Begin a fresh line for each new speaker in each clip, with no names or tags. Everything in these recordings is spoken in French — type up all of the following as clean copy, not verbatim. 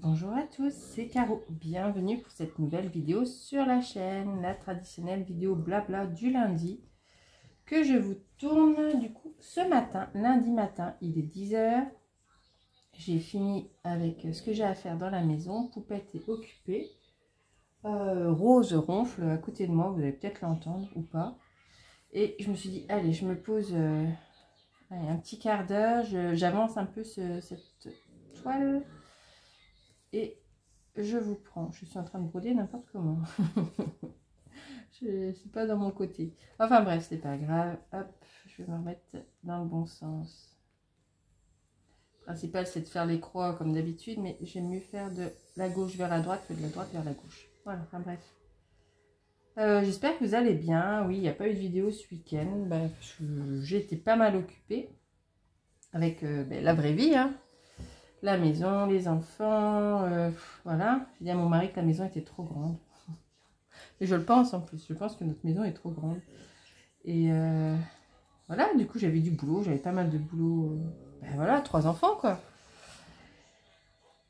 Bonjour à tous, c'est Caro. Bienvenue pour cette nouvelle vidéo sur la chaîne, la traditionnelle vidéo blabla du lundi que je vous tourne du coup ce matin, lundi matin, il est 10h. J'ai fini avec ce que j'ai à faire dans la maison. Poupette est occupée. Rose ronfle à côté de moi, vous allez peut-être l'entendre ou pas. Et je me suis dit, allez, je me pose allez, un petit quart d'heure, j'avance un peu cette toile et je vous prends. Je suis en train de broder n'importe comment. Je suis pas dans mon côté. Enfin bref, c'est pas grave. Hop, je vais me remettre dans le bon sens. Le principal, c'est de faire les croix comme d'habitude, mais j'aime mieux faire de la gauche vers la droite que de la droite vers la gauche. Voilà, enfin bref. J'espère que vous allez bien. Oui, il n'y a pas eu de vidéo ce week-end. J'ai été pas mal occupée avec la vraie vie, hein. La maison, les enfants, voilà. J'ai dit à mon mari que la maison était trop grande. Et je le pense en plus, je pense que notre maison est trop grande. Et voilà, du coup j'avais du boulot, j'avais pas mal de boulot. Voilà, 3 enfants quoi.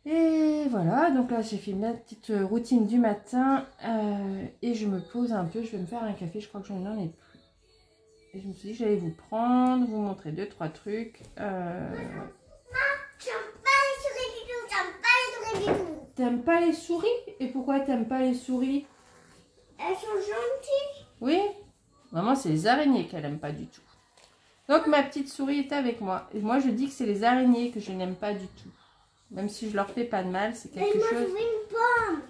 Et voilà, donc là j'ai fait ma petite routine du matin. Et je me pose un peu, je vais me faire un café, je crois que j'en ai plus. Et je me suis dit que j'allais vous prendre, vous montrer 2-3 trucs. T'aimes pas les souris? Et pourquoi t'aimes pas les souris?
Elles sont gentilles.
Oui, maman, c'est les araignées qu'elle aime pas du tout. Donc ma petite souris est avec moi. Et moi je dis que c'est les araignées que je n'aime pas du tout. Même si je leur fais pas de mal, c'est quelque chose.
Mais moi je veux une pomme.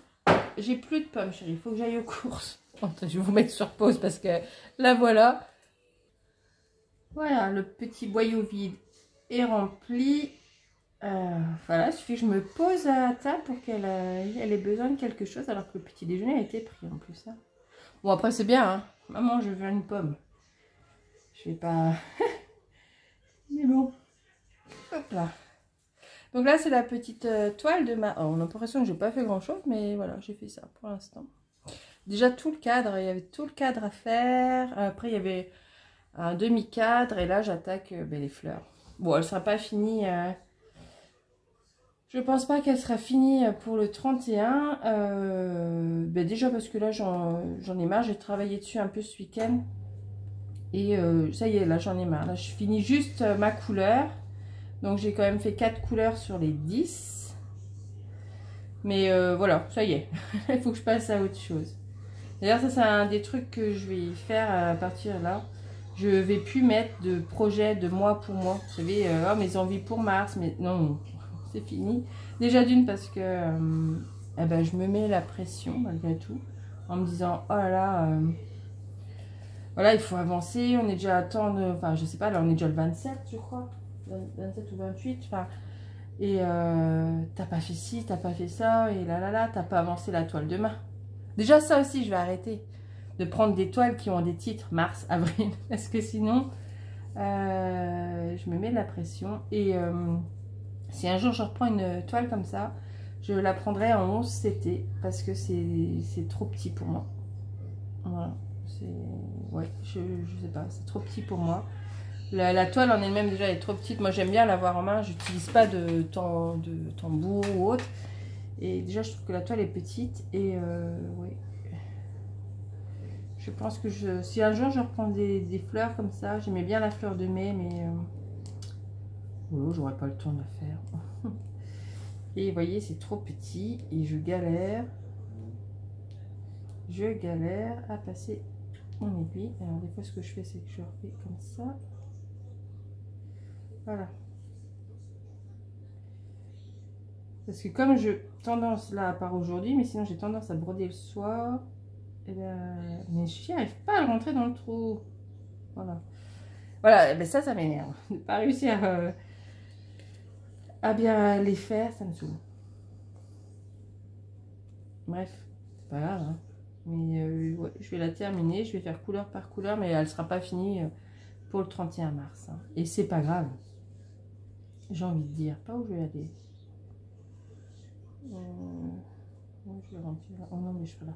J'ai plus de pommes, chérie. Il faut que j'aille aux courses. Je vais vous mettre sur pause parce que là voilà. Voilà, le petit boyau vide est rempli. Voilà, il suffit que je me pose à table pour qu'elle ait besoin de quelque chose, alors que le petit déjeuner a été pris en plus. Hein. Bon, après, c'est bien. Hein. Maman, je veux une pomme. Je vais pas. Mais bon. Hop là. Donc là, c'est la petite toile de ma. Oh, on a l'impression que j'ai pas fait grand chose, mais voilà, j'ai fait ça pour l'instant. Déjà, tout le cadre, il y avait tout le cadre à faire. Après, il y avait un demi-cadre, et là, j'attaque les fleurs. Bon, elle sera pas finie. Je pense pas qu'elle sera finie pour le 31. Déjà parce que là j'en ai marre. J'ai travaillé dessus un peu ce week-end. Et ça y est, là j'en ai marre. Là je finis juste ma couleur. Donc j'ai quand même fait 4 couleurs sur les 10. Mais voilà, ça y est. Il faut que je passe à autre chose. D'ailleurs ça c'est un des trucs que je vais faire à partir de là. Je vais plus mettre de projet de mois pour mois. Vous savez, oh, mes envies pour mars. Mais non. C'est fini. Déjà d'une parce que je me mets la pression malgré tout en me disant oh là là voilà, il faut avancer, on est déjà à temps de, enfin je sais pas, là on est déjà le 27 je crois, 27 ou 28, enfin et t'as pas fait ci, t'as pas fait ça et là t'as pas avancé la toile de main. Déjà ça aussi je vais arrêter de prendre des toiles qui ont des titres mars, avril parce que sinon je me mets de la pression et si un jour je reprends une toile comme ça, je la prendrai en 11 CT parce que c'est trop petit pour moi. Voilà, ouais, je sais pas, c'est trop petit pour moi. La toile en elle-même déjà est trop petite. Moi j'aime bien l'avoir en main, j'utilise pas de tambour ou autre. Et déjà je trouve que la toile est petite et ouais. Je pense que si un jour je reprends des fleurs comme ça, j'aimais bien la fleur de mai, mais oh, j'aurais pas le temps de la faire. Et vous voyez, c'est trop petit et je galère à passer mon aiguille. Alors des fois ce que je fais c'est que je refais comme ça. Voilà. Parce que comme je tendance là à part aujourd'hui, mais sinon j'ai tendance à broder le soir. Et mais je n'y arrive pas à le rentrer dans le trou. Voilà. Voilà, ben ça m'énerve. De ne pas réussir à bien les faire, ça me saoule. Bref, c'est pas grave. Hein. Mais ouais, je vais la terminer, je vais faire couleur par couleur, mais elle sera pas finie pour le 31 mars. Hein. Et c'est pas grave. J'ai envie de dire, pas où je vais aller. Je vais remplir là. Oh non, mais je suis là.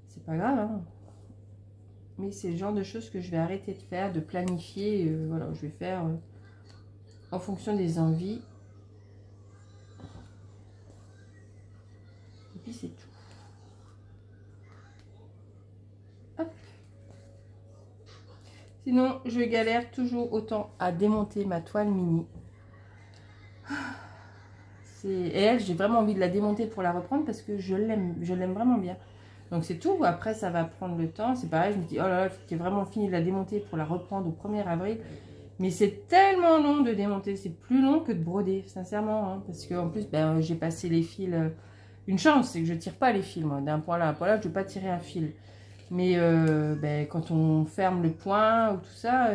C'est pas grave. Hein. Mais c'est le genre de choses que je vais arrêter de faire, de planifier. Voilà, je vais faire en fonction des envies. puis c'est tout. Hop. Sinon, je galère toujours autant à démonter ma toile mini. Et elle, j'ai vraiment envie de la démonter pour la reprendre parce que je l'aime vraiment bien. Donc c'est tout. Après, ça va prendre le temps. C'est pareil, je me dis, oh là là, j'ai vraiment fini de la démonter pour la reprendre au 1er avril. Mais c'est tellement long de démonter. C'est plus long que de broder, sincèrement. Hein, parce qu'en plus, ben, j'ai passé les fils. Une chance, c'est que je tire pas les fils, moi. D'un point là à un point là, je ne vais pas tirer un fil. Mais ben, quand on ferme le point ou tout ça,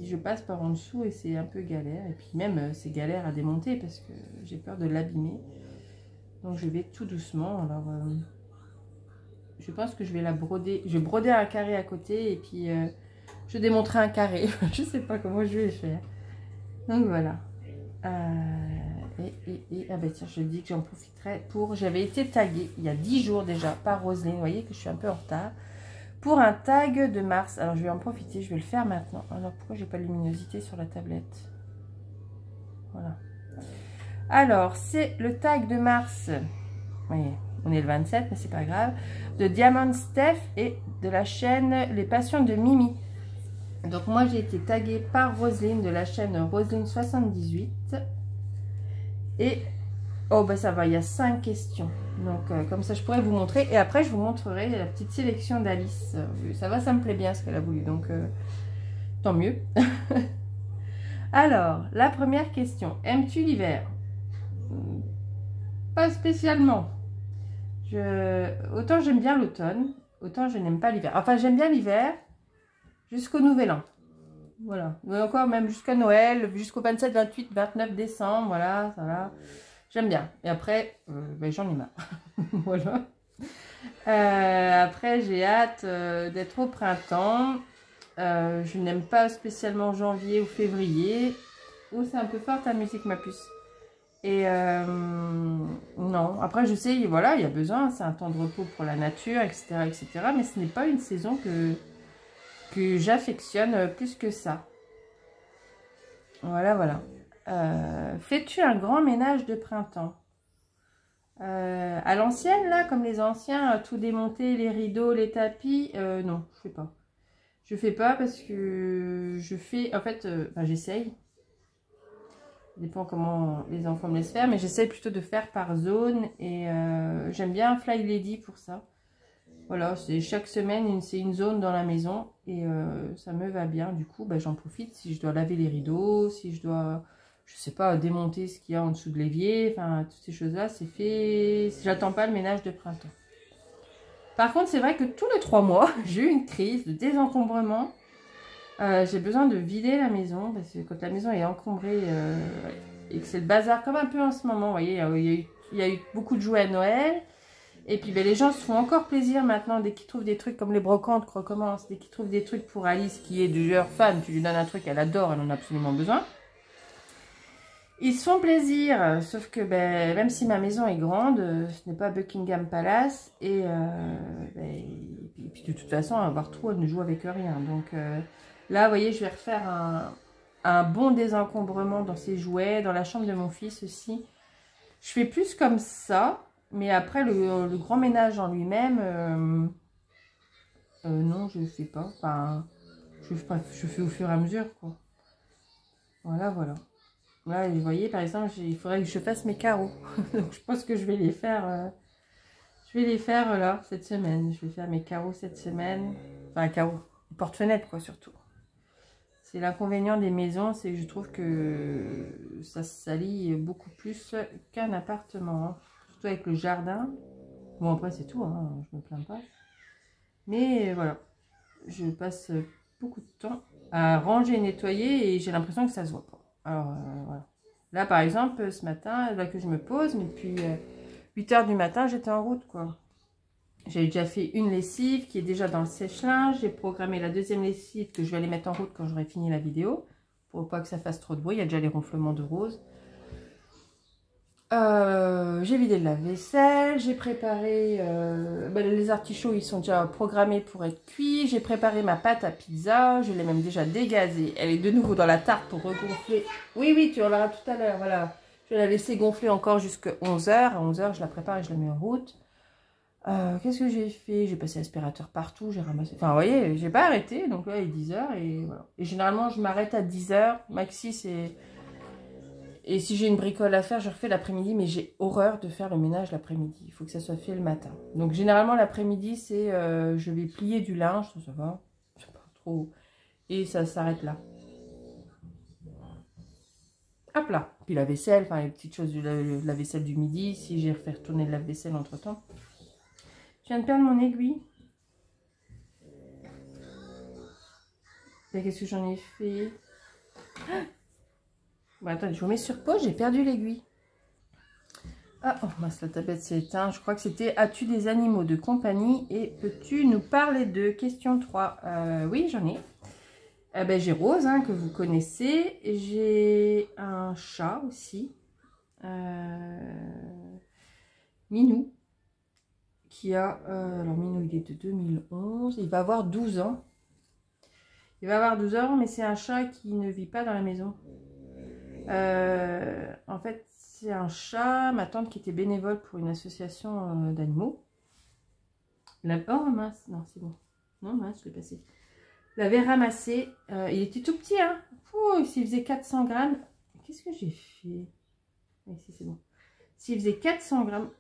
je passe par en dessous et c'est un peu galère. Et puis même, c'est galère à démonter parce que j'ai peur de l'abîmer. Donc je vais tout doucement. Alors, je pense que je vais la broder. Je vais broder un carré à côté et puis je démonterai un carré. Je sais pas comment je vais faire. Donc voilà. Ah ben tiens, je dis que j'en profiterai pour... J'avais été taguée il y a 10 jours déjà par Roselyne. Vous voyez que je suis un peu en retard. Pour un tag de mars. Alors je vais en profiter, je vais le faire maintenant. Alors pourquoi j'ai pas de luminosité sur la tablette? Voilà. Alors c'est le tag de mars. Oui, on est le 27, mais c'est pas grave. De Diamond Steph et de la chaîne Les Passions de Mimi. Donc moi j'ai été taguée par Roselyne de la chaîne Roselyne 78. Et oh bah ça va, il y a 5 questions. Donc comme ça je pourrais vous montrer. Et après je vous montrerai la petite sélection d'Alice. Ça va, ça me plaît bien ce qu'elle a voulu. Donc tant mieux. Alors, la première question. Aimes-tu l'hiver? Pas spécialement. Autant j'aime bien l'automne, autant je n'aime pas l'hiver. Enfin j'aime bien l'hiver jusqu'au Nouvel An. Voilà. Mais encore même jusqu'à Noël, jusqu'au 27, 28, 29 décembre. Voilà, ça va. J'aime bien. Et après, ben, j'en ai marre. Voilà. Après, j'ai hâte d'être au printemps. Je n'aime pas spécialement janvier ou février. Oh, c'est un peu fort ta musique, ma puce. Et non. Après, je sais, voilà, il y a besoin. C'est un temps de repos pour la nature, etc. etc. Mais ce n'est pas une saison que j'affectionne plus que ça. Voilà, voilà. Fais-tu un grand ménage de printemps? À l'ancienne, là, comme les anciens, tout démonter, les rideaux, les tapis, non, je fais pas. Je fais pas parce que je fais, en fait, enfin, j'essaye. Ça dépend comment les enfants me laissent faire, mais j'essaye plutôt de faire par zone et j'aime bien Fly Lady pour ça. Voilà, c'est chaque semaine, c'est une zone dans la maison et ça me va bien. Du coup, bah, j'en profite si je dois laver les rideaux, si je dois, je sais pas, démonter ce qu'il y a en dessous de l'évier. Enfin, toutes ces choses-là, c'est fait. J'attends pas le ménage de printemps. Par contre, c'est vrai que tous les 3 mois, j'ai eu une crise de désencombrement. J'ai besoin de vider la maison parce que quand la maison est encombrée et que c'est le bazar comme un peu en ce moment, vous voyez, il y a eu beaucoup de jouets à Noël. Et puis ben, les gens se font encore plaisir maintenant dès qu'ils trouvent des trucs comme les brocantes recommencent, dès qu'ils trouvent des trucs pour Alice qui est du genre fan, tu lui donnes un truc, elle adore, elle en a absolument besoin. Ils se font plaisir, sauf que ben, même si ma maison est grande, ce n'est pas Buckingham Palace et, puis de toute façon, avoir trop, elle ne joue avec rien. Donc là, vous voyez, je vais refaire un bon désencombrement dans ses jouets, dans la chambre de mon fils aussi. Je fais plus comme ça. Mais après, le grand ménage en lui-même, non, je ne fais pas. Enfin, je fais au fur et à mesure, quoi. Voilà, voilà. Là, vous voyez, par exemple, il faudrait que je fasse mes carreaux. Donc, je pense que je vais les faire, là, cette semaine. Je vais faire mes carreaux cette semaine. Enfin, carreaux, porte-fenêtre, quoi, surtout. C'est l'inconvénient des maisons, c'est que je trouve que ça se salit beaucoup plus qu'un appartement, hein. Avec le jardin. Bon, après c'est tout, hein, je me plains pas, mais voilà, je passe beaucoup de temps à ranger et nettoyer et j'ai l'impression que ça se voit pas. Alors voilà, là par exemple ce matin, là que je me pose, mais depuis 8 h du matin j'étais en route, quoi. J'ai déjà fait une lessive qui est déjà dans le sèche-linge. J'ai programmé la deuxième lessive que je vais aller mettre en route quand j'aurai fini la vidéo pour pas que ça fasse trop de bruit. Il y a déjà les ronflements de Rose. J'ai vidé le lave-vaisselle, j'ai préparé les artichauts, ils sont déjà programmés pour être cuits. J'ai préparé ma pâte à pizza, je l'ai même déjà dégazée. Elle est de nouveau dans la tarte pour regonfler. Oui, tu en auras tout à l'heure, voilà. Je vais la laisser gonfler encore jusqu'à 11 h. À 11 h, je la prépare et je la mets en route. Qu'est-ce que j'ai fait? J'ai passé l'aspirateur partout, j'ai ramassé... Enfin, vous voyez, j'ai pas arrêté. Donc là, il est 10h et voilà. Et généralement, je m'arrête à 10h. Maxi, c'est... Et si j'ai une bricole à faire, je refais l'après-midi. Mais j'ai horreur de faire le ménage l'après-midi. Il faut que ça soit fait le matin. Donc généralement, l'après-midi, c'est... je vais plier du linge, ça va. C'est pas trop... Et ça s'arrête là. Hop là. Puis la vaisselle, enfin les petites choses de la vaisselle du midi. Si j'ai refait retourner de la vaisselle entre-temps. Je viens de perdre mon aiguille. Qu'est-ce que j'en ai fait? Bon, attendez, je vous mets sur pause, j'ai perdu l'aiguille. Ah, oh mince, la tablette s'est éteinte. Je crois que c'était: as-tu des animaux de compagnie et peux-tu nous parler d'eux? Question 3. Oui, j'en ai. Ben, j'ai Rose, hein, que vous connaissez. J'ai un chat aussi. Minou. Qui a... alors, Minou, il est de 2011. Il va avoir 12 ans. Il va avoir 12 ans, mais c'est un chat qui ne vit pas dans la maison. En fait, c'est un chat, ma tante qui était bénévole pour une association d'animaux. Oh mince, non, c'est bon. Non, mince, je l'ai passé. L'avait ramassé. Il était tout petit, hein. S'il faisait 400 grammes. Qu'est-ce que j'ai fait? Ici, c'est bon. S'il faisait 400 grammes,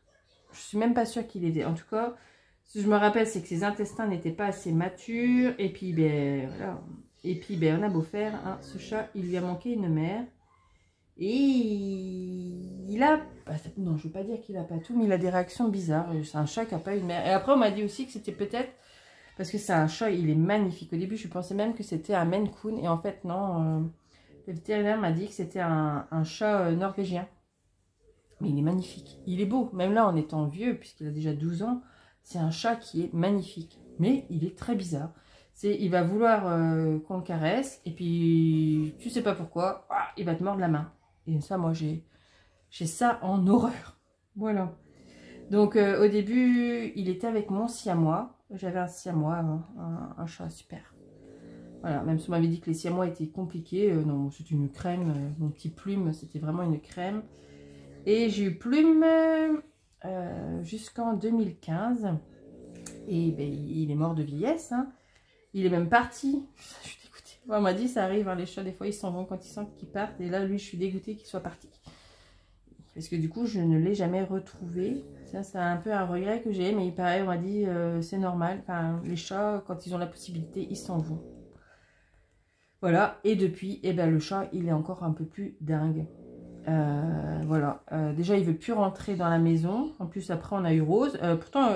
je suis même pas sûre qu'il était. En tout cas, ce que je me rappelle, c'est que ses intestins n'étaient pas assez matures. Et puis, ben, voilà. Et puis, ben, on a beau faire, hein, ce chat, il lui a manqué une mère. Et il a... non, je ne veux pas dire qu'il n'a pas tout, mais il a des réactions bizarres. C'est un chat qui n'a pas eu de mère. Et après, on m'a dit aussi que c'était peut-être... Parce que c'est un chat, il est magnifique. Au début, je pensais même que c'était un Maine Coon. Et en fait, non. Le vétérinaire m'a dit que c'était un chat norvégien. Mais il est magnifique. Il est beau. Même là, en étant vieux, puisqu'il a déjà 12 ans, c'est un chat qui est magnifique. Mais il est très bizarre. Il va vouloir qu'on le caresse. Et puis, tu sais pas pourquoi, il va te mordre la main. Et ça, moi, j'ai ça en horreur. Voilà. Donc, au début, il était avec mon siamois. J'avais un siamois, un chat super. Voilà, même si on m'avait dit que les siamois étaient compliqués. Non, c'est une crème. Mon petit Plume, c'était vraiment une crème. Et j'ai eu Plume jusqu'en 2015. Et ben, il est mort de vieillesse. Hein. Il est même parti. Je suis dégoûtée. On m'a dit, ça arrive, hein, les chats, des fois, ils s'en vont quand ils sentent qu'ils partent. Et là, lui, je suis dégoûtée qu'il soit parti. Parce que du coup, je ne l'ai jamais retrouvé. Ça, c'est un peu un regret que j'ai. Mais pareil, on m'a dit, c'est normal. Enfin, les chats, quand ils ont la possibilité, ils s'en vont. Voilà. Et depuis, eh ben, le chat, il est encore un peu plus dingue. Voilà. Déjà, il veut plus rentrer dans la maison. En plus, après, on a eu Rose. Pourtant,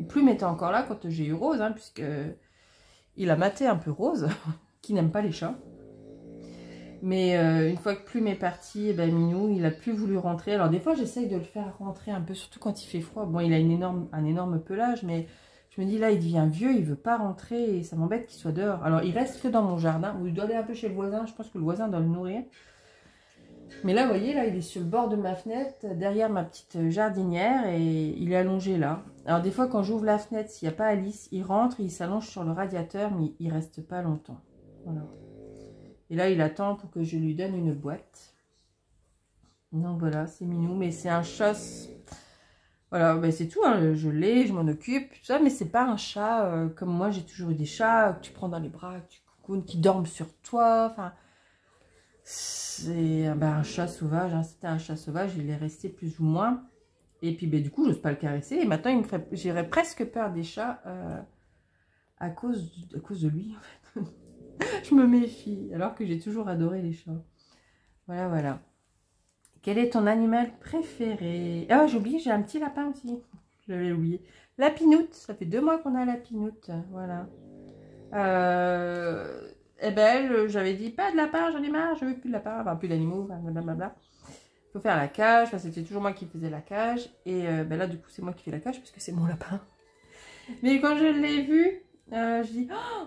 Plume était encore là quand j'ai eu Rose. Hein, puisque il a maté un peu Rose, qui n'aime pas les chats. Mais une fois que Plume est parti, eh ben, Minou, il a plus voulu rentrer. Alors des fois, j'essaye de le faire rentrer un peu, surtout quand il fait froid. Bon, il a un énorme pelage, mais je me dis là, il devient vieux, il veut pas rentrer et ça m'embête qu'il soit dehors. Alors, il reste que dans mon jardin, où il doit aller un peu chez le voisin. Je pense que le voisin doit le nourrir. Mais là, vous voyez, là, il est sur le bord de ma fenêtre, derrière ma petite jardinière, et il est allongé là. Alors des fois, quand j'ouvre la fenêtre, s'il n'y a pas Alice, il rentre, il s'allonge sur le radiateur, mais il reste pas longtemps. Voilà. Et là, il attend pour que je lui donne une boîte. Donc voilà, c'est Minou. Mais c'est un chat... Voilà, ben c'est tout. Hein. Je l'ai, je m'en occupe, tout ça. Mais c'est pas un chat comme moi. J'ai toujours eu des chats que tu prends dans les bras, que tu coucounes, qui dorment sur toi. Enfin, c'est un chat sauvage. Hein. C'était un chat sauvage. Il est resté plus ou moins. Et puis, ben, du coup, j'ose pas le caresser. Et maintenant, j'aurais presque peur des chats à cause de lui, en fait. Je me méfie, alors que j'ai toujours adoré les chats. Voilà, voilà. Quel est ton animal préféré? Ah, j'ai oublié, j'ai un petit lapin aussi. Je l'avais oublié. La Pinoute, ça fait 2 mois qu'on a la Pinoute. Voilà. Eh ben, j'avais dit, pas de lapin, j'en ai marre, je veux plus de lapin, enfin, plus d'animaux, blablabla. Il faut faire la cage, enfin, c'était toujours moi qui faisais la cage. Et ben là, du coup, c'est moi qui fais la cage, parce que c'est mon lapin. Mais quand je l'ai vu, je dis... Oh,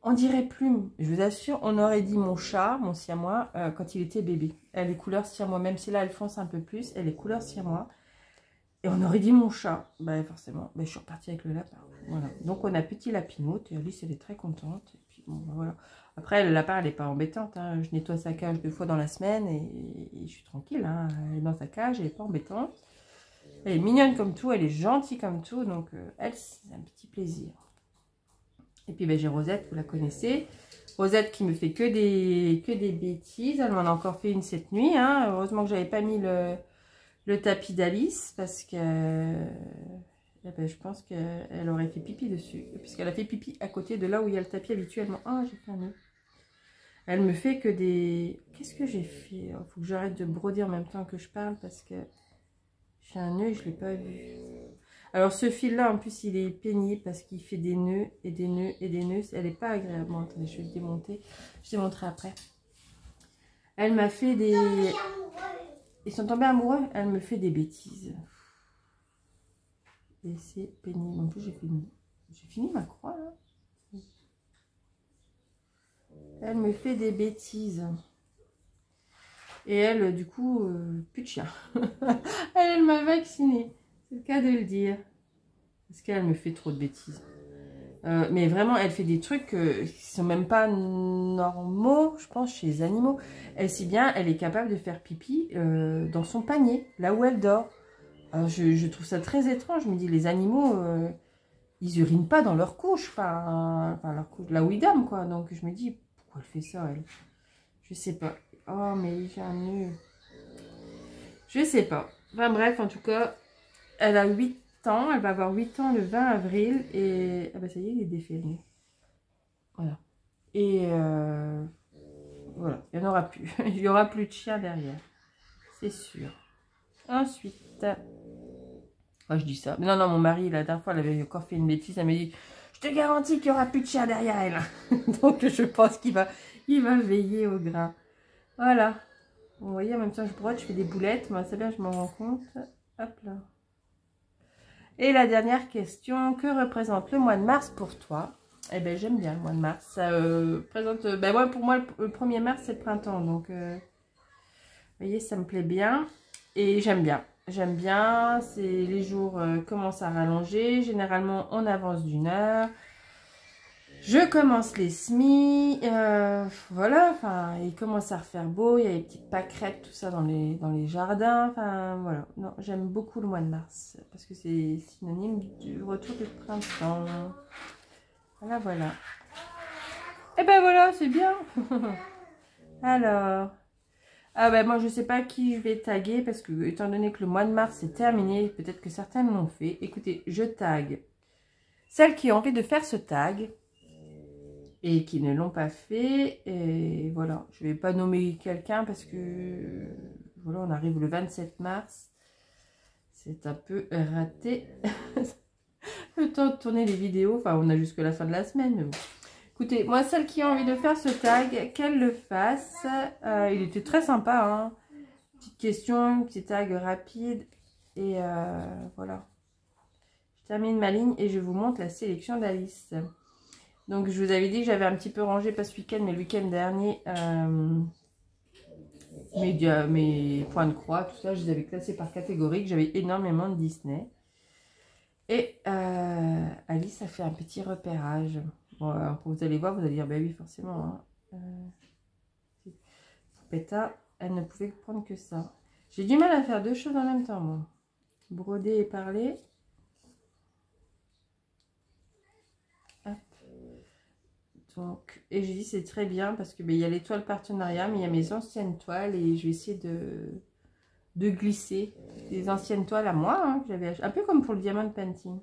on dirait Plume, je vous assure, on aurait dit mon chat, mon siamois, quand il était bébé. Elle est couleur siamois, même si là elle fonce un peu plus, elle est couleur siamois. Et on aurait dit mon chat. Ben forcément, ben, je suis repartie avec le lapin. Voilà. Donc on a petit lapinote, et Alice elle est très contente. Et puis bon, ben, voilà. Après le lapin elle n'est pas embêtante, hein. Je nettoie sa cage 2 fois dans la semaine et je suis tranquille. Hein. Elle est dans sa cage, elle n'est pas embêtante. Elle est mignonne comme tout, elle est gentille comme tout, donc elle, c'est un petit plaisir. Et puis ben, j'ai Rosette, vous la connaissez. Rosette qui me fait que des bêtises. Elle m'en a encore fait une cette nuit. Hein. Heureusement que j'avais pas mis le tapis d'Alice parce que eh ben, je pense qu'elle aurait fait pipi dessus. Puisqu'elle a fait pipi à côté de là où il y a le tapis habituellement. Ah, j'ai fait un nœud. Elle me fait que des... Qu'est-ce que j'ai fait? Il faut que j'arrête de broder en même temps que je parle parce que j'ai un nœud et je ne l'ai pas vu. Alors ce fil-là, en plus, il est pénible parce qu'il fait des nœuds et des nœuds et des nœuds. Elle n'est pas agréable. Bon, attendez, je vais le démonter. Je démonterai après. Elle m'a fait des... Ils sont tombés amoureux. Elle me fait des bêtises. Et c'est pénible. En plus, j'ai fini ma croix, là. Elle me fait des bêtises. Et elle, du coup, plus de chien. Elle m'a vaccinée. C'est le cas de le dire. Parce qu'elle me fait trop de bêtises. Mais vraiment, elle fait des trucs qui sont même pas normaux, je pense, chez les animaux. Elle, si bien, elle est capable de faire pipi dans son panier, là où elle dort. Alors, je trouve ça très étrange. Je me dis, les animaux, ils urinent pas dans leur couche. Enfin, leur couche, là où ils dorment, quoi. Donc, je me dis, pourquoi elle fait ça, elle? Je sais pas. Oh, mais j'ai un nœud. Je sais pas. Enfin, bref, en tout cas, elle a 8 ans. Elle va avoir 8 ans le 20 avril. Et ah bah, ça y est, il est défait. Voilà. Et voilà, il n'y en aura plus. Il n'y aura plus de chien derrière. C'est sûr. Ensuite, oh, je dis ça. Mais non, non, mon mari, la dernière fois, elle avait encore fait une bêtise. Elle m'a dit, je te garantis qu'il n'y aura plus de chien derrière elle. Donc, je pense qu'il va veiller au grain. Voilà. Vous voyez, en même temps, je brode, je fais des boulettes. Moi, c'est bien, je m'en rends compte. Hop là. Et la dernière question, que représente le mois de mars pour toi? Eh bien, j'aime bien le mois de mars. Ça présente... ben ouais, pour moi, le 1er mars, c'est le printemps. Donc, vous voyez, ça me plaît bien. Et j'aime bien. J'aime bien. Les jours commencent à rallonger. Généralement, on avance d'1 heure. Je commence les semis. Voilà. Enfin, il commence à refaire beau. Il y a les petites pâquerettes, tout ça dans les jardins. Enfin, voilà. Non, j'aime beaucoup le mois de mars. Parce que c'est synonyme du retour du printemps. Voilà, voilà. Et ben voilà, c'est bien. Alors, ah ben moi je sais pas qui je vais taguer parce que étant donné que le mois de mars est terminé, peut-être que certains l'ont fait. Écoutez, je tague celles qui ont envie de faire ce tag et qui ne l'ont pas fait. Et voilà, je vais pas nommer quelqu'un parce que voilà, on arrive le 27 mars. C'est un peu raté. Le temps de tourner les vidéos, enfin on a jusque la fin de la semaine. Mais bon. Écoutez, moi celle qui a envie de faire ce tag, qu'elle le fasse. Il était très sympa, hein. Petite question, petit tag rapide. Et voilà. Je termine ma ligne et je vous montre la sélection d'Alice. Donc je vous avais dit que j'avais un petit peu rangé, pas ce week-end, mais le week-end dernier. Mes points de croix, tout ça, je les avais classés par catégorie, que j'avais énormément de Disney. Et Alice a fait un petit repérage. Bon, alors, vous allez voir, vous allez dire, bah oui, forcément. Hein. Péta, elle ne pouvait prendre que ça. J'ai du mal à faire 2 choses en même temps, moi. Broder et parler. Hop. Donc, et j'ai dit, c'est très bien parce que il y a les toiles partenariat, mais il y a mes anciennes toiles et je vais essayer de glisser des anciennes toiles à moi, hein, que j'avais un peu comme pour le diamond painting.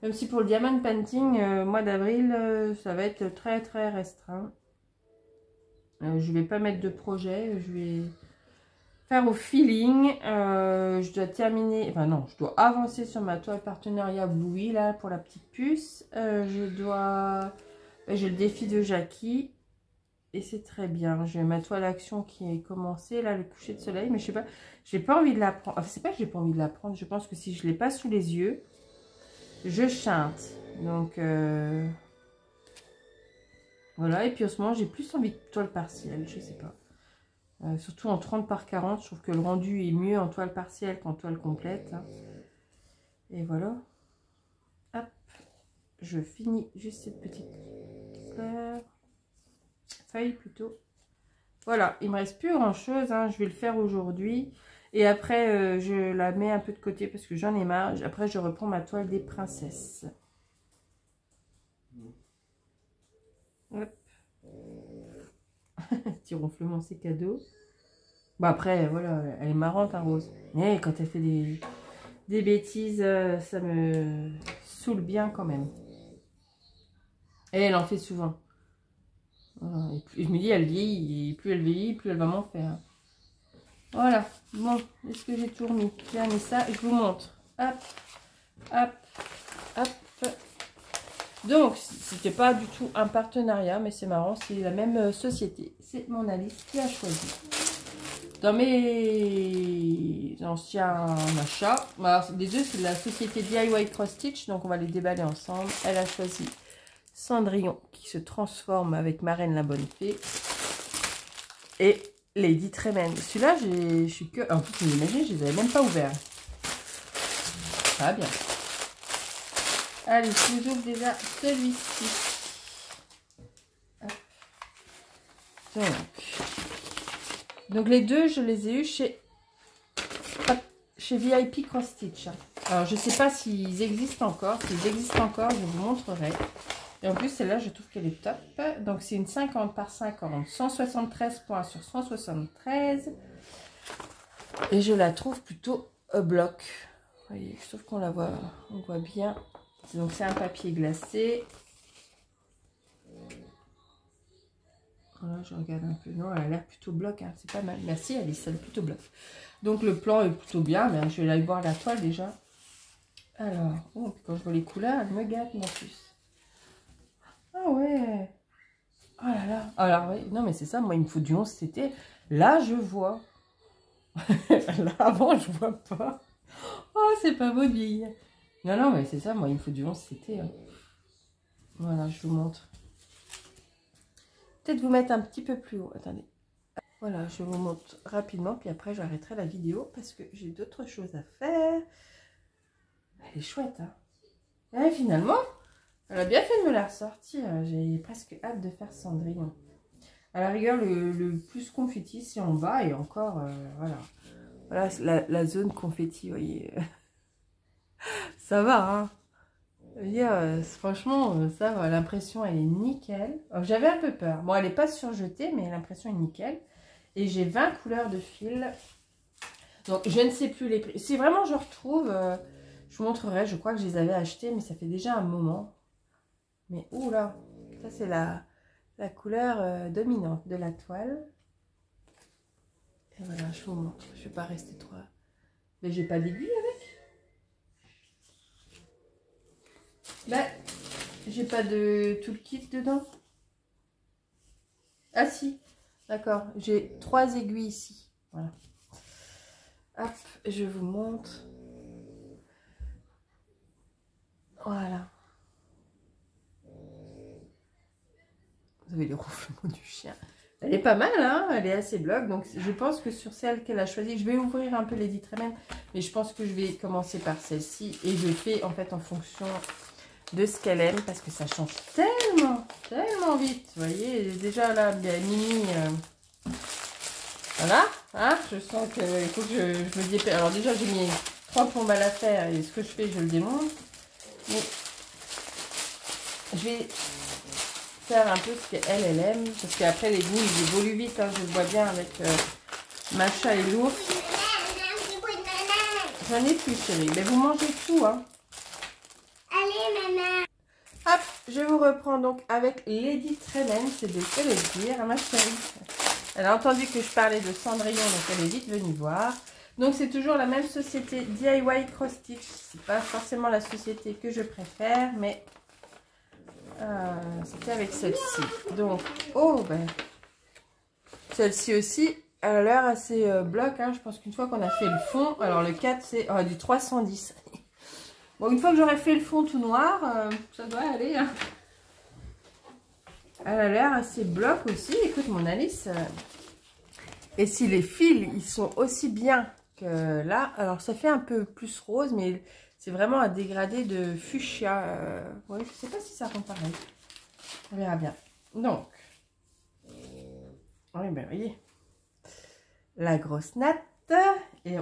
Même si pour le diamond painting, mois d'avril, ça va être très très restreint. Je vais pas mettre de projet, je vais faire au feeling. Je dois terminer, enfin non, je dois avancer sur ma toile partenariat Bluey là pour la petite puce. J'ai le défi de Jackie. Et c'est très bien. J'ai ma toile action qui est commencée, là, le coucher de soleil. Mais je sais pas, j'ai pas envie de la prendre. Enfin, c'est pas que j'ai pas envie de la prendre. Je pense que si je l'ai pas sous les yeux, je chante. Donc, voilà. Et puis, en ce moment, j'ai plus envie de toile partielle. Je sais pas. Surtout en 30 par 40. Je trouve que le rendu est mieux en toile partielle qu'en toile complète. Hein. Et voilà. Hop. Je finis juste cette petite fleur. Feuille plutôt. Voilà, il me reste plus grand chose, hein. Je vais le faire aujourd'hui Et après, je la mets un peu de côté parce que j'en ai marre. Après, je reprends ma toile des princesses. Hop. Petit ronflement, c'est cadeau. Bon, après, voilà, elle est marrante, hein, Rose. Mais quand elle fait des bêtises, ça me saoule bien quand même. Et elle en fait souvent. Voilà. Et je me dis, elle vieillit, et plus elle vieillit, plus elle va m'en faire. Voilà. Bon, est-ce que j'ai tout remis? J'ai remis ça, je vous montre. Hop, hop, hop. Donc, c'était pas du tout un partenariat, mais c'est marrant, c'est la même société. C'est mon Alice qui a choisi. Dans mes anciens achats, alors les deux, c'est de la société DIY Cross Stitch, donc on va les déballer ensemble. Elle a choisi Cendrillon qui se transforme avec Marraine la Bonne Fée. Et Lady Tremaine. Celui-là, je suis que... En plus, vous imaginez, je les avais même pas ouverts. Ça va bien. Allez, je vous ouvre déjà celui-ci. Donc, les deux, je les ai eus chez VIP Cross Stitch. Alors, je sais pas s'ils existent encore. S'ils existent encore, je vous montrerai. Et en plus, celle-là, je trouve qu'elle est top. Donc, c'est une 50 par 50. 173 points sur 173. Et je la trouve plutôt bloc. Vous voyez, je trouve qu'on la voit, on voit bien. Donc, c'est un papier glacé. Voilà, je regarde un peu. Non, elle a l'air plutôt bloc. Hein. C'est pas mal. Merci, Alice. Elle est plutôt bloc. Donc, le plan est plutôt bien. Mais je vais aller voir la toile déjà. Alors, oh, quand je vois les couleurs, elle me gâte, mon plus. Ah ouais. Oh là là. Alors, oui. Non, mais c'est ça. Moi, il me faut du 11 CT. Là, je vois. Là, avant, je vois pas. Oh, c'est pas beau de vieillir. Non, non, mais c'est ça. Moi, il me faut du 11 CT. Hein. Voilà, je vous montre. Peut-être vous mettre un petit peu plus haut. Attendez. Voilà, je vous montre rapidement. Puis après, j'arrêterai la vidéo parce que j'ai d'autres choses à faire. Elle est chouette, hein. Et finalement, elle a bien fait de me la ressortir. J'ai presque hâte de faire Cendrillon. À la rigueur, le plus confetti, c'est en bas. Et encore, voilà. Voilà la zone confetti, vous voyez. Ça va, hein. Franchement, ça va. L'impression, elle est nickel. J'avais un peu peur. Bon, elle n'est pas surjetée, mais l'impression est nickel. Et j'ai 20 couleurs de fil. Donc, je ne sais plus les prix. Si vraiment je retrouve, je vous montrerai. Je crois que je les avais achetés, mais ça fait déjà un moment. Mais, oula, ça c'est la couleur dominante de la toile. Et voilà, je vous montre. Je ne vais pas rester trop... Mais j'ai pas d'aiguille avec. Ben, j'ai pas de tout le kit dedans. Ah si, d'accord. J'ai 3 aiguilles ici. Voilà. Hop, je vous montre. Voilà. Vous avez les ronflements du chien. Elle est pas mal, hein. Elle est assez bloc. Donc, je pense que sur celle qu'elle a choisie, je vais ouvrir un peu Lady Tremaine. Mais je pense que je vais commencer par celle-ci. Et je fais en fait en fonction de ce qu'elle aime. Parce que ça change tellement, tellement vite. Vous voyez, déjà là, bien Mimi. Voilà. Hein, je sens qu'il faut que je me dépêche. Alors déjà, j'ai mis 3 plombes à la faire. Et ce que je fais, je le démonte. Mais je vais... faire un peu ce qu'elle aime, parce qu'après les goûts ils évoluent vite, hein, je le vois bien avec Macha et l'ours. J'en ai plus, chérie, mais vous mangez tout, hein.
Allez, maman.
Hop, je vous reprends donc avec Lady Tremaine, c'est de quoi le dire, ma chérie. Elle a entendu que je parlais de Cendrillon, donc elle est vite venue voir. Donc c'est toujours la même société DIY Cross Stitch, c'est pas forcément la société que je préfère, mais... c'était avec celle-ci. Donc, oh, ben, celle-ci aussi, elle a l'air assez bloc. Hein. Je pense qu'une fois qu'on a fait le fond, alors le 4, c'est du 310. Bon, une fois que j'aurai fait le fond tout noir, ça doit aller. Hein. Elle a l'air assez bloc aussi. Écoute, mon Alice. Et si les fils, ils sont aussi bien que là, alors ça fait un peu plus rose, mais... c'est vraiment un dégradé de fuchsia. Ouais, je ne sais pas si ça rend pareil. On verra bien. Donc, oui, ben voyez. La grosse natte. Et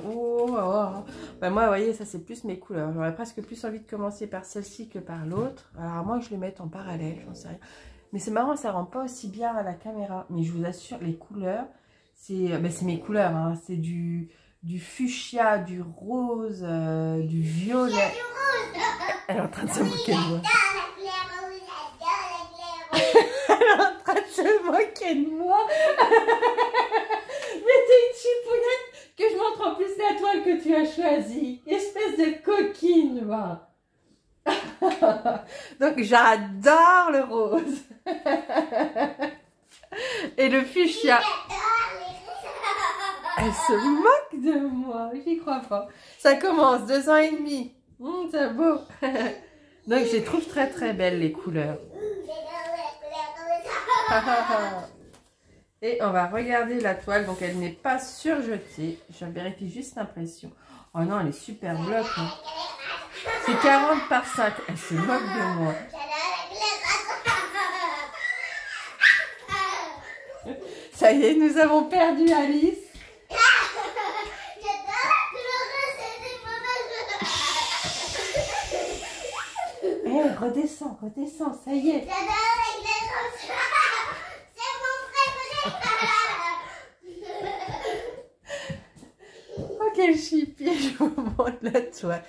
ben moi, vous voyez, ça c'est plus mes couleurs. J'aurais presque plus envie de commencer par celle-ci que par l'autre. Alors à moins que je les mette en parallèle, j'en sais rien. Mais c'est marrant, ça rend pas aussi bien à la caméra. Mais je vous assure, les couleurs, c'est mes couleurs. Hein. C'est du fuchsia, du rose, du violet. Elle est en train de se moquer de moi. Elle est en train de se moquer de moi. Mais t'es une chipounette que je montre en plus la toile que tu as choisie. Espèce de coquine, va. Donc j'adore le rose. Et le fuchsia. Elle se moque de moi. J'y crois pas. Ça commence, 2 ans et demi. C'est beau. Donc je les trouve très très belles les couleurs. Et on va regarder la toile. Donc elle n'est pas surjetée. Je vérifie juste l'impression. Oh non, elle est super bloc. Hein. C'est 40 par 5. Elle se moque de moi. Ça y est, nous avons perdu Alice. Eh, redescends, redescends, ça y est. Oh, quel chipier, je vous montre la toile.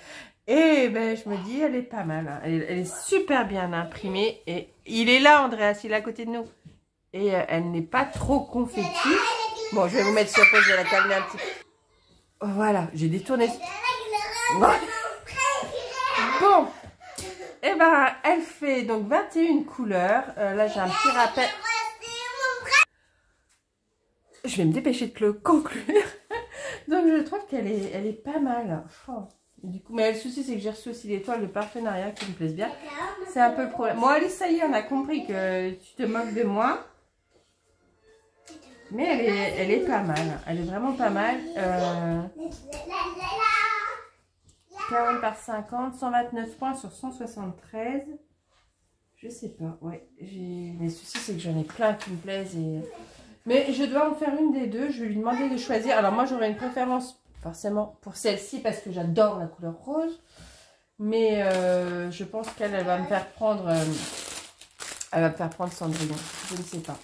Et ben, je me dis, elle est pas mal. Hein. Elle est super bien imprimée. Et il est là, Andreas, il est à côté de nous. Et elle n'est pas trop confetti. Bon, je vais vous mettre sur pause, je vais la calmer un petit peu. Voilà, j'ai détourné. Bon. Et ben, elle fait donc 21 couleurs. Là, j'ai un petit rappel. Je vais me dépêcher de le conclure. Donc, je trouve qu'elle est pas mal. Oh. Du coup, mais le souci, c'est que j'ai reçu aussi des toiles de partenariat qui me plaisent bien. C'est un peu le problème. Bon, Alice, ça y est, on a compris que tu te moques de moi. Mais elle est pas mal. Elle est vraiment pas mal. 40 par 50, 129 points sur 173. Je sais pas. Ouais, les soucis, c'est que j'en ai plein qui me plaisent. Mais je dois en faire une des deux. Je vais lui demander de choisir. Alors moi, j'aurais une préférence forcément pour celle-ci parce que j'adore la couleur rose. Mais je pense qu'elle va me faire prendre... elle va me faire prendre Cendrillon. Je ne sais pas.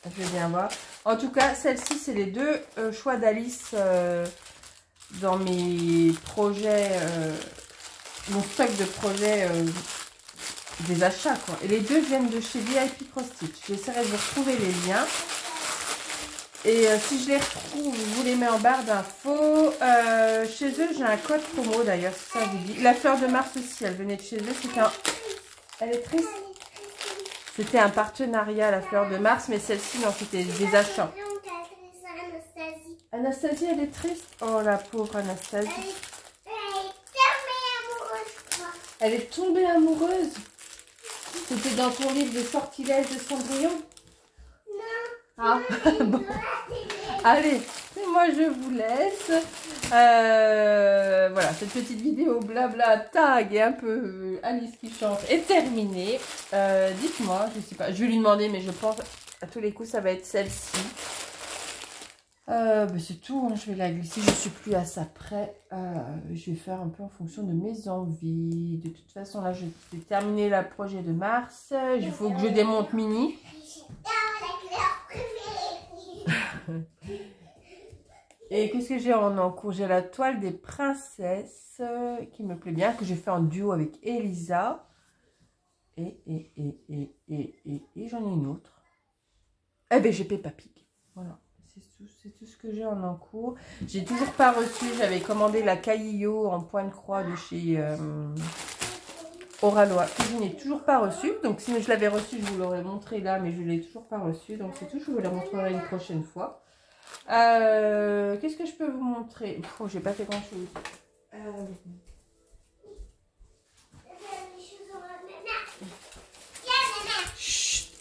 Je vais bien voir. En tout cas, celle-ci, c'est les deux choix d'Alice dans mes projets, mon stock de projets des achats, quoi. Et les deux viennent de chez VIP Cross Stitch. J'essaierai de vous retrouver les liens. Et si je les retrouve, je vous les mets en barre d'infos. Chez eux, j'ai un code promo d'ailleurs, si ça vous dit. La fleur de Mars aussi, elle venait de chez eux. C'était un... Elle est triste. C'était un partenariat, la fleur de Mars, mais celle-ci, non, c'était des achats. Anastasie, elle est triste. Oh, la pauvre Anastasie. Elle est tombée amoureuse. C'était dans ton livre de sortilèges de Cendrillon? Non. Ah, bon. Allez, moi je vous laisse. Voilà, cette petite vidéo blabla tag et un peu Alice qui chante est terminée. Dites-moi, je sais pas, je vais lui demander, mais je pense à tous les coups ça va être celle-ci. C'est tout, hein, je vais la glisser, je suis plus à ça près. Je vais faire un peu en fonction de mes envies. De toute façon, là, je vais terminer le projet de Mars. Il faut que je démonte Mini. Et qu'est-ce que j'ai en cours? J'ai la toile des princesses qui me plaît bien, que j'ai fait en duo avec Elisa. Et j'en ai une autre. Eh bien, j'ai Peppa Pig. Voilà. C'est tout ce que j'ai en cours. J'ai toujours pas reçu. J'avais commandé la Caillio en point de croix de chez Oralois. Que je n'ai toujours pas reçu. Donc si je l'avais reçu, je vous l'aurais montré là. Mais je ne l'ai toujours pas reçu. Donc c'est tout. Je vous la montrerai une prochaine fois. Qu'est-ce que je peux vous montrer? Oh, j'ai pas fait grand chose.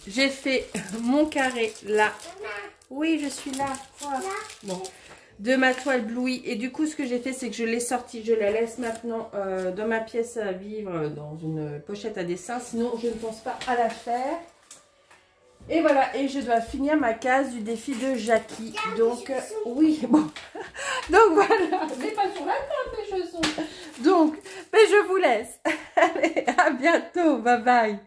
J'ai fait mon carré là. Oui, je suis là. Voilà. Bon, de ma toile Bluey. Et du coup, ce que j'ai fait, c'est que je l'ai sortie. Je la laisse maintenant dans ma pièce à vivre, dans une pochette à dessin. Sinon, je ne pense pas à la faire. Et voilà, et je dois finir ma case du défi de Jackie. Donc, oui, bon. Donc voilà, mais pas sur la table les chaussons. Donc, mais je vous laisse. Allez, à bientôt, bye bye.